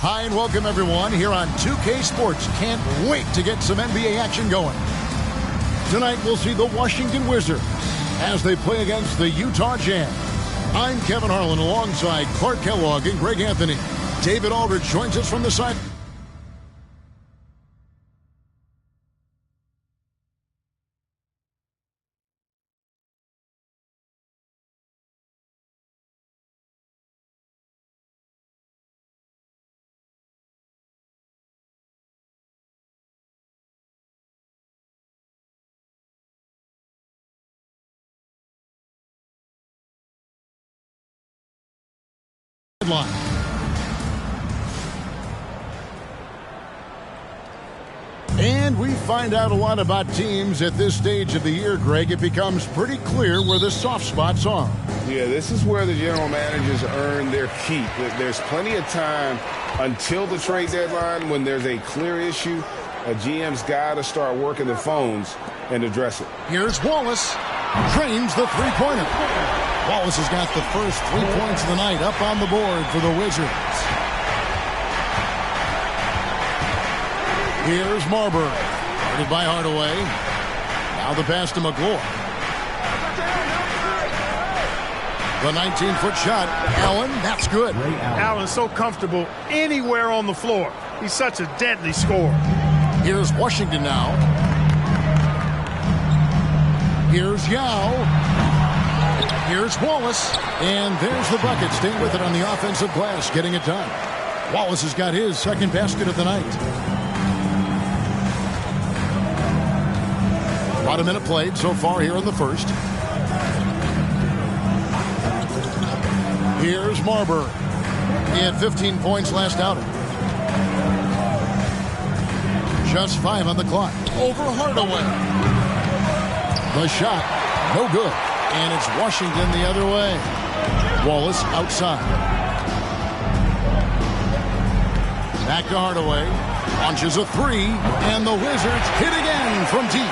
Hi and welcome everyone here on 2K Sports. Can't wait to get some NBA action going. Tonight we'll see the Washington Wizards as they play against the Utah Jazz. I'm Kevin Harlan alongside Clark Kellogg and Greg Anthony. David Aldridge joins us from the side. And we find out a lot about teams at this stage of the year, Greg. It becomes pretty clear where the soft spots are. Yeah, this is where the general managers earn their keep. There's plenty of time until the trade deadline when there's a clear issue. A GM's got to start working the phones and address it. Here's Wallace. Drains the three-pointer. Wallace has got the first 3 points of the night up on the board for the Wizards. Here's Marbury. Guarded by Hardaway. Now the pass to McGlory. The 19-foot shot. Allen, that's good. Allen's so comfortable anywhere on the floor. He's such a deadly scorer. Here's Washington now. Here's Yao. Here's Wallace. And there's the bucket. Staying with it on the offensive glass, getting it done. Wallace has got his second basket of the night. About a minute played so far here in the first. Here's Marbury. He had 15 points last outing. Just 5 on the clock. Over Hardaway. The shot, no good. And it's Washington the other way. Wallace outside. Back to Hardaway. Launches a three. And the Wizards hit again from deep.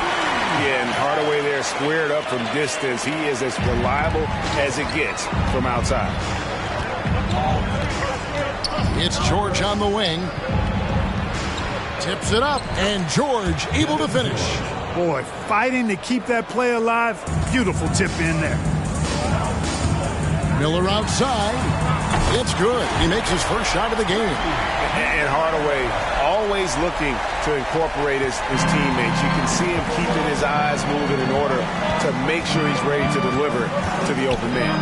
Yeah, and Hardaway there squared up from distance. He is as reliable as it gets from outside. It's George on the wing. Tips it up, and George able to finish. Boy, fighting to keep that play alive. Beautiful tip in there. Miller outside. It's good. He makes his first shot of the game. And Hardaway always looking to incorporate his teammates. You can see him keeping his eyes moving in order to make sure he's ready to deliver to the open man.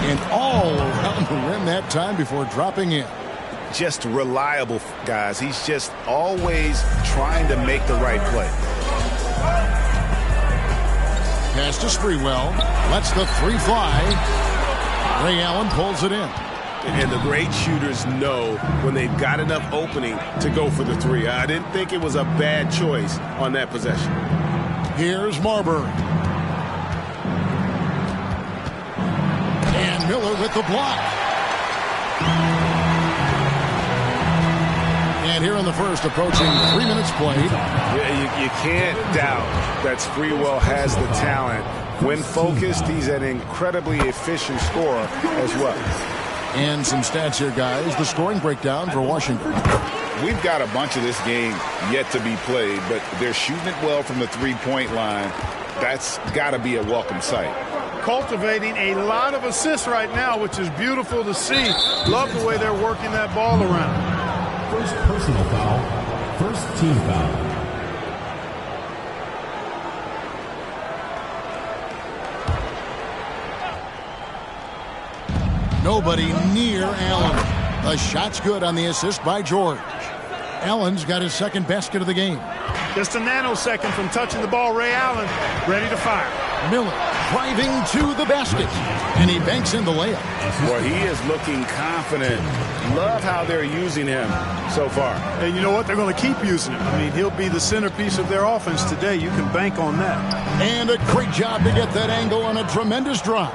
And all around the rim that time before dropping in. Just reliable, guys. He's just always trying to make the right play. Pass to Sprewell. Lets the three fly. Ray Allen pulls it in. And the great shooters know when they've got enough opening to go for the three. I didn't think it was a bad choice on that possession. Here's Marbury. And Miller with the block. And here in the first, approaching 3 minutes played. Yeah, you can't doubt that Sprewell has the talent. When focused, he's an incredibly efficient scorer as well. And some stats here, guys. The scoring breakdown for Washington. We've got a bunch of this game yet to be played, but they're shooting it well from the three-point line. That's got to be a welcome sight. Cultivating a lot of assists right now, which is beautiful to see. Love the way they're working that ball around. First personal foul. First team foul. Nobody near Allen. The shot's good on the assist by George. Allen's got his second basket of the game. Just a nanosecond from touching the ball. Ray Allen ready to fire. Miller driving to the basket. And he banks in the layup. Well, he is looking confident. Love how they're using him so far. And you know what? They're going to keep using him. I mean, he'll be the centerpiece of their offense today. You can bank on that. And a great job to get that angle on a tremendous drive.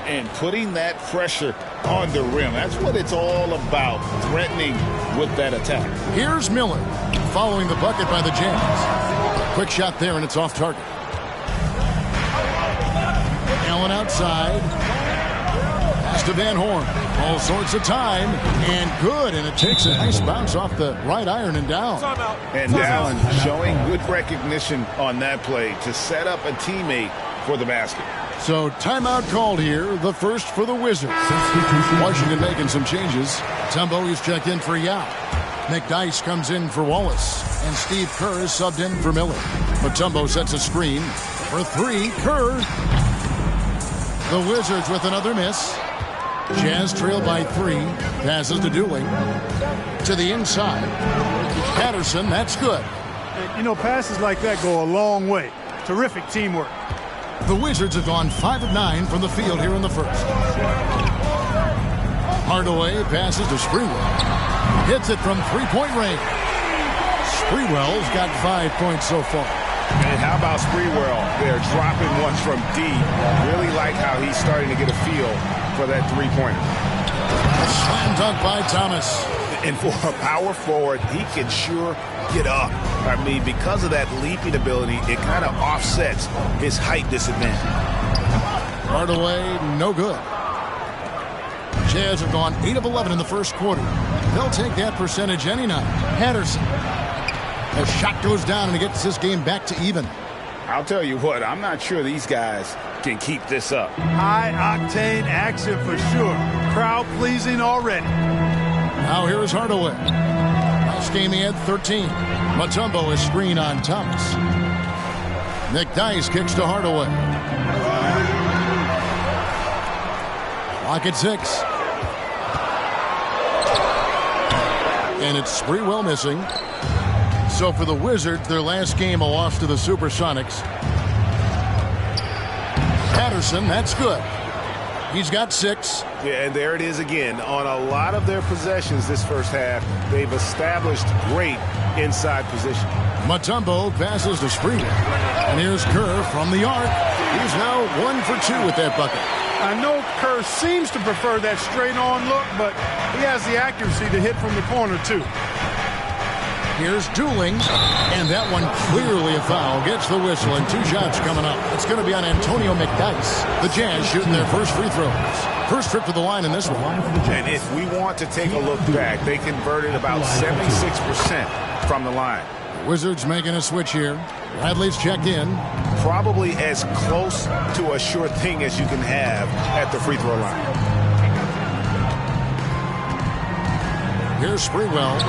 And putting that pressure on the rim. That's what it's all about, threatening with that attack. Here's Miller following the bucket by the Jazz. Quick shot there, and it's off target. Allen outside. Pass to Van Horn. All sorts of time, and good, and it takes a nice bounce off the right iron and down. And Allen showing good recognition on that play to set up a teammate for the basket. So timeout called here, the first for the Wizards. Washington making some changes. Mutombo is checked in for Yao. McDyess comes in for Wallace, and Steve Kerr is subbed in for Miller. Mutombo sets a screen for three. Kerr. The Wizards with another miss. Jazz trail by 3. Passes to Dooley. To the inside. Patterson, that's good. You know, passes like that go a long way. Terrific teamwork. The Wizards have gone 5 of 9 from the field here in the first. Hardaway passes to Sprewell. Hits it from three-point range. Sprewell's got 5 points so far. And how about Sprewell? They're dropping ones from deep. Really like how he's starting to get a feel for that three-pointer. A slam dunk by Thomas. And for a power forward, he can sure get up. I mean, because of that leaping ability, it kind of offsets his height disadvantage. Hardaway, no good. Jazz have gone 8 of 11 in the first quarter. They'll take that percentage any night. Patterson. The shot goes down and it gets this game back to even. I'll tell you what, I'm not sure these guys can keep this up. High-octane action for sure. Crowd-pleasing already. Now here is Hardaway. Last game he had 13. Mutombo is screen on Thomas. McDyess kicks to Hardaway. Clock at 6. And it's Sprewell missing. So for the Wizards, their last game a loss to the Supersonics. Patterson, that's good. He's got 6. Yeah, and there it is again. On a lot of their possessions this first half, they've established great inside position. Mutombo passes to Sprewell. And here's Kerr from the arc. He's now 1 for 2 with that bucket. I know Kerr seems to prefer that straight-on look, but he has the accuracy to hit from the corner, too. Here's Dooling, and that one clearly a foul. Gets the whistle, and 2 shots coming up. It's going to be on Antonio McDyess. The Jazz shooting their first free throws. First trip to the line in this one. And if we want to take a look back, they converted about 76% from the line. Wizards making a switch here. Bradley's checked in. Probably as close to a sure thing as you can have at the free throw line. Here's Sprewell,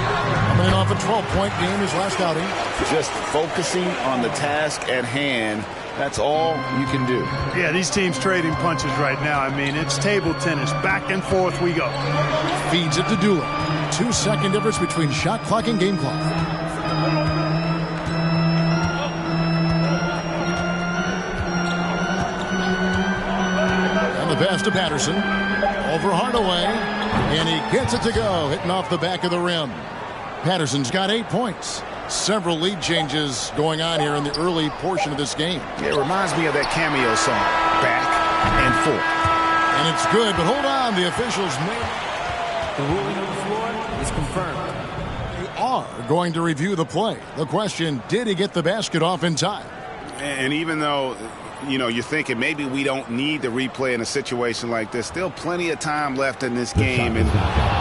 coming off a 12-point game his last outing. Just focusing on the task at hand. That's all you can do. Yeah, these teams trading punches right now. I mean, it's table tennis. Back and forth we go. Feeds it to Dooley. 2-second difference between shot clock and game clock. And the pass to Patterson. Over Hardaway. And he gets it to go, hitting off the back of the rim. Patterson's got 8 points. Several lead changes going on here in the early portion of this game. Yeah, it reminds me of that cameo song, Back and Forth. And it's good, but hold on, the officials may... The ruling on the floor is confirmed. They are going to review the play. The question, did he get the basket off in time? And even though, you know, you're thinking maybe we don't need the replay in a situation like this, still plenty of time left in this game, and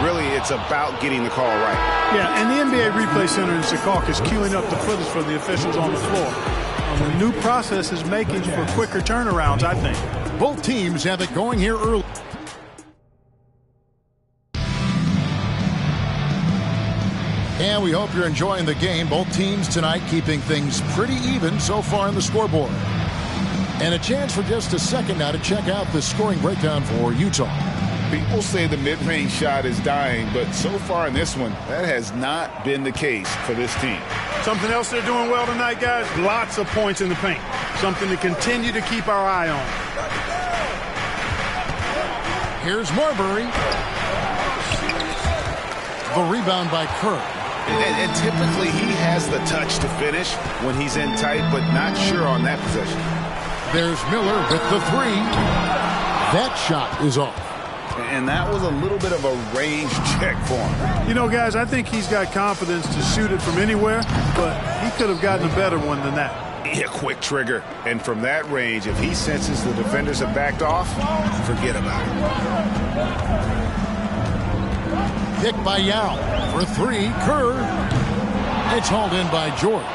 really it's about getting the call right. Yeah, and the NBA Replay Center in Secaucus is queuing up the footage for the officials on the floor. The new process is making for quicker turnarounds, I think. Both teams have it going here early. And we hope you're enjoying the game. Both teams tonight keeping things pretty even so far in the scoreboard. And a chance for just a second now to check out the scoring breakdown for Utah. People say the mid-range shot is dying, but so far in this one, that has not been the case for this team. Something else they're doing well tonight, guys, lots of points in the paint. Something to continue to keep our eye on. Here's Marbury. The rebound by Kerr. And typically he has the touch to finish when he's in tight, but not sure on that possession. There's Miller with the 3. That shot is off. And that was a little bit of a range check for him. You know, guys, I think he's got confidence to shoot it from anywhere, but he could have gotten a better one than that. Yeah, quick trigger. And from that range, if he senses the defenders have backed off, forget about it. Picked by Yao. For three, Kerr. It's hauled in by George.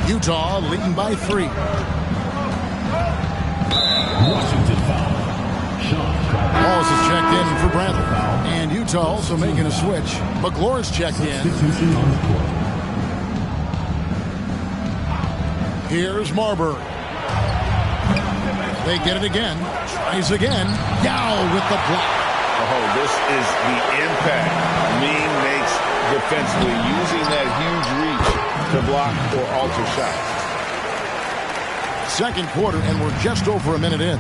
Utah leading by 3. Washington foul. Wallace is checked in for Bradley. And Utah also making a switch. McGlore's checked in. Substitution on the court. Here's Marbury. They get it again. Tries again. Yao with the block. Oh, this is the impact Mean makes defensively, using that huge reach to block or alter shots. Second quarter, and we're just over a minute in.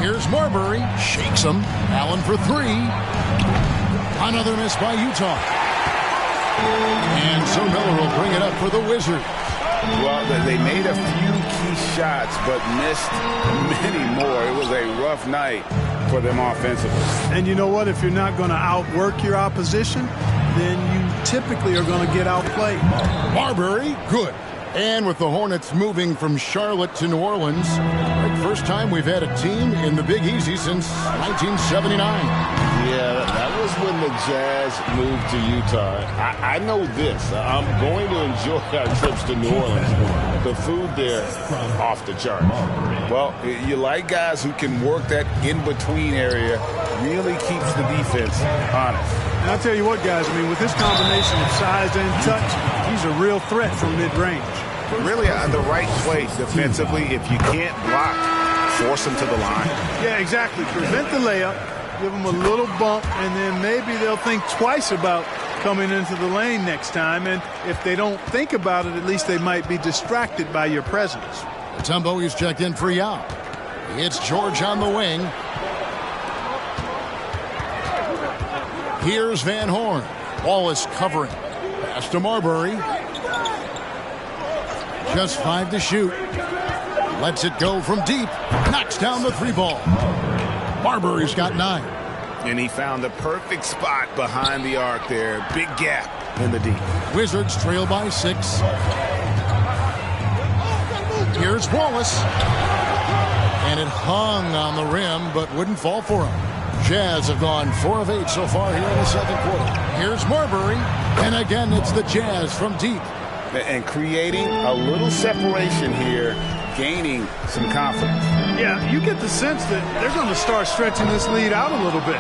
Here's Marbury. Shakes him. Allen for 3. Another miss by Utah. And so Miller will bring it up for the Wizards. Well, they made a few key shots, but missed many more. It was a rough night for them offensively. And you know what? If you're not going to outwork your opposition, then you typically are going to get outplayed. Marbury, good. And with the Hornets moving from Charlotte to New Orleans, the first time we've had a team in the Big Easy since 1979. Yeah, that was when the Jazz moved to Utah. I know this. I'm going to enjoy our trips to New Orleans. The food there, off the charts. Well, you like guys who can work that in-between area, really keeps the defense honest. And I'll tell you what, guys, I mean, with this combination of size and touch, he's a real threat from mid-range. Really the right place defensively. If you can't block, force them to the line. Yeah, exactly. Prevent the layup, give them a little bump, and then maybe they'll think twice about coming into the lane next time. And if they don't think about it, at least they might be distracted by your presence. Mutombo is checked in for Yao. It's George on the wing. Here's Van Horn. Wallace covering. Pass to Marbury. Just 5 to shoot. Lets it go from deep. Knocks down the 3 ball. Marbury's got 9. And he found the perfect spot behind the arc there. Big gap in the deep. Wizards trail by 6. Here's Wallace. And it hung on the rim, but wouldn't fall for him. Jazz have gone 4 of 8 so far here in the second quarter. Here's Marbury. And again, it's the Jazz from deep. And creating a little separation here, gaining some confidence. Yeah, you get the sense that they're going to start stretching this lead out a little bit.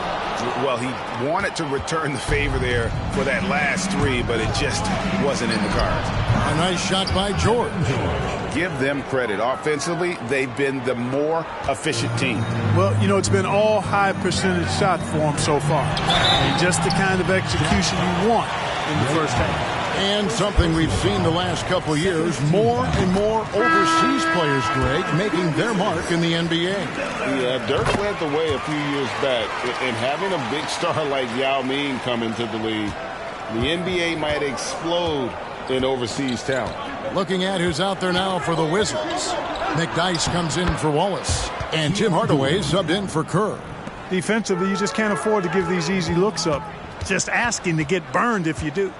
Well, he wanted to return the favor there for that last 3, but it just wasn't in the cards. A nice shot by George. Give them credit. Offensively, they've been the more efficient team. Well, you know, it's been all high percentage shots for them so far. And just the kind of execution you want in the first half. And something we've seen the last couple years, more and more overseas players, Greg, making their mark in the NBA. Yeah, Dirk led the way a few years back. And having a big star like Yao Ming come into the league, the NBA might explode in overseas talent. Looking at who's out there now for the Wizards. McDyess comes in for Wallace. And Tim Hardaway subbed in for Kerr. Defensively, you just can't afford to give these easy looks up. Just asking to get burned if you do.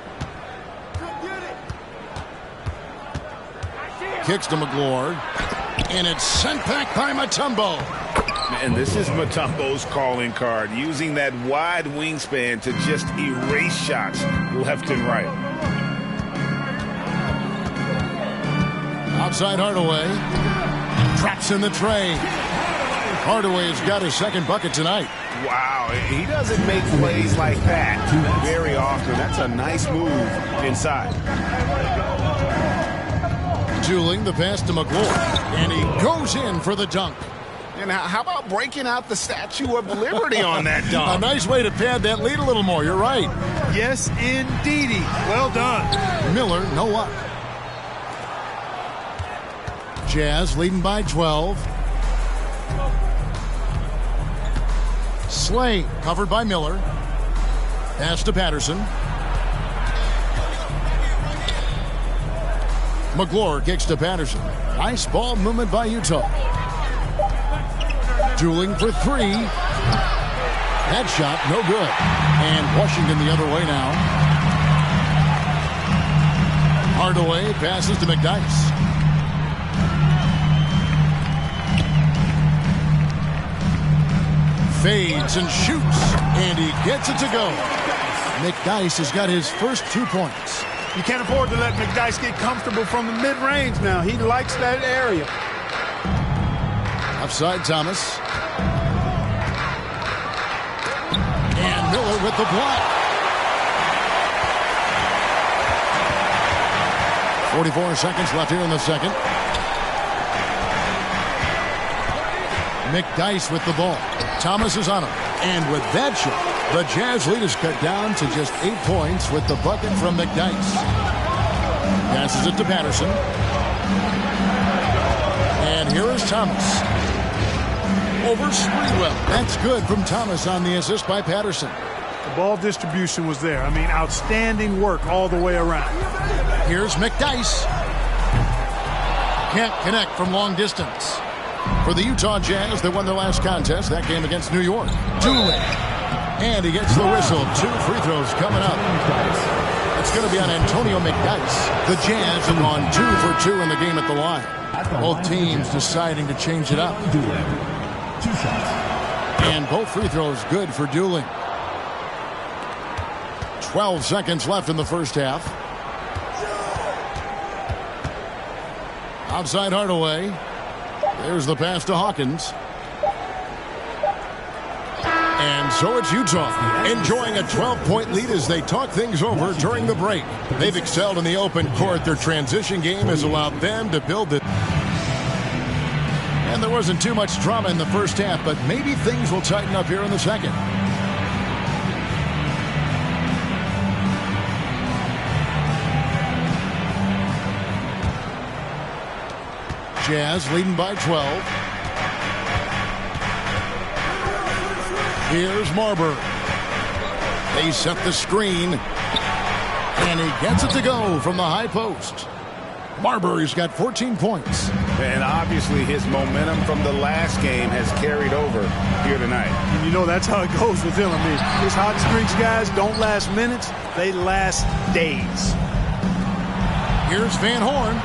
Kicks to McGlure. And it's sent back by Mutombo. And this is Mutombo's calling card, using that wide wingspan to just erase shots left and right. Outside Hardaway. Traps in the tray. Hardaway's got his second bucket tonight. Wow, he doesn't make plays like that very often. That's a nice move inside. Tooling the pass to McGlure. And he goes in for the dunk. And how about breaking out the Statue of Liberty on that dunk? A nice way to pad that lead a little more. You're right. Yes, indeedy. Well done. Miller, no luck. Jazz leading by 12. Slay covered by Miller. Pass to Patterson. McGlure kicks to Patterson. Nice ball movement by Utah. Dueling for 3. That shot, no good. And Washington the other way now. Hardaway passes to McDyess. Fades and shoots, and he gets it to go. McDyess has got his first 2 points. You can't afford to let McDyess get comfortable from the mid-range now. He likes that area. Offside Thomas. And Miller with the block. 44 seconds left here in the second. McDyess with the ball. Thomas is on him. And with that shot, the Jazz lead is cut down to just 8 points with the bucket from McDyess. Passes it to Patterson. And here is Thomas. Over Sprewell. That's good from Thomas on the assist by Patterson. The ball distribution was there. I mean, outstanding work all the way around. Here's McDyess. Can't connect from long distance. For the Utah Jazz, they won their last contest, that game against New York. Dooley. And he gets the whistle. 2 free throws coming up. It's going to be on Antonio McDyess. The Jazz have gone 2 for 2 in the game at the line. Both teams deciding to change it up. 2 shots. And both free throws good for Dooley. 12 seconds left in the first half. Outside Hardaway. There's the pass to Hawkins. And so it's Utah enjoying a 12-point lead as they talk things over during the break. They've excelled in the open court. Their transition game has allowed them to build it. And there wasn't too much drama in the first half, but maybe things will tighten up here in the second. Jazz leading by 12. Here's Marbury. They set the screen. And he gets it to go from the high post. Marbury's got 14 points. And obviously his momentum from the last game has carried over here tonight. And you know that's how it goes with him. I mean, his hot streaks, guys, don't last minutes. They last days. Here's Van Horn.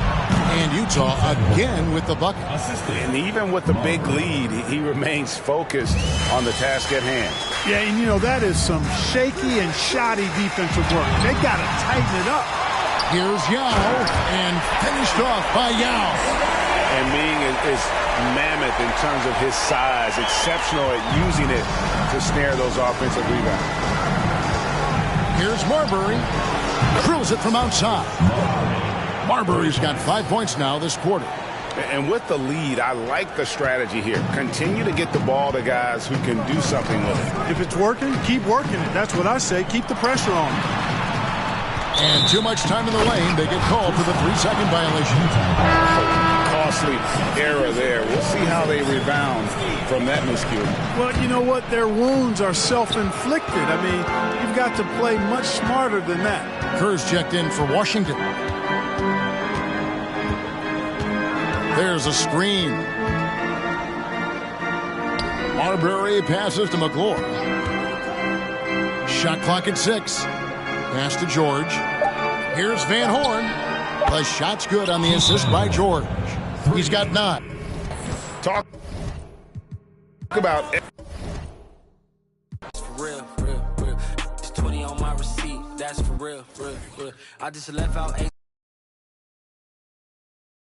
And Utah again with the bucket. And even with the big lead, he remains focused on the task at hand. Yeah, and you know, that is some shaky and shoddy defensive work. They got to tighten it up. Here's Yao, and finished off by Yao. And Ming is mammoth in terms of his size, exceptional at using it to snare those offensive rebounds. Here's Marbury. Drills it from outside. Marbury's got 5 points now this quarter. And with the lead, I like the strategy here. Continue to get the ball to guys who can do something with it. If it's working, keep working it. That's what I say. Keep the pressure on. And too much time in the lane. They get called for the 3-second violation. Costly error there. We'll see how they rebound from that miscue. Well, you know what? Their wounds are self-inflicted. I mean, you've got to play much smarter than that. Kerr's checked in for Washington. There's a screen. Marbury passes to McClure. Shot clock at 6. Pass to George. Here's Van Horn. The shot's good on the assist by George. He's got 9. Talk about For real. It's 20 on my receipt. That's for real. I just left out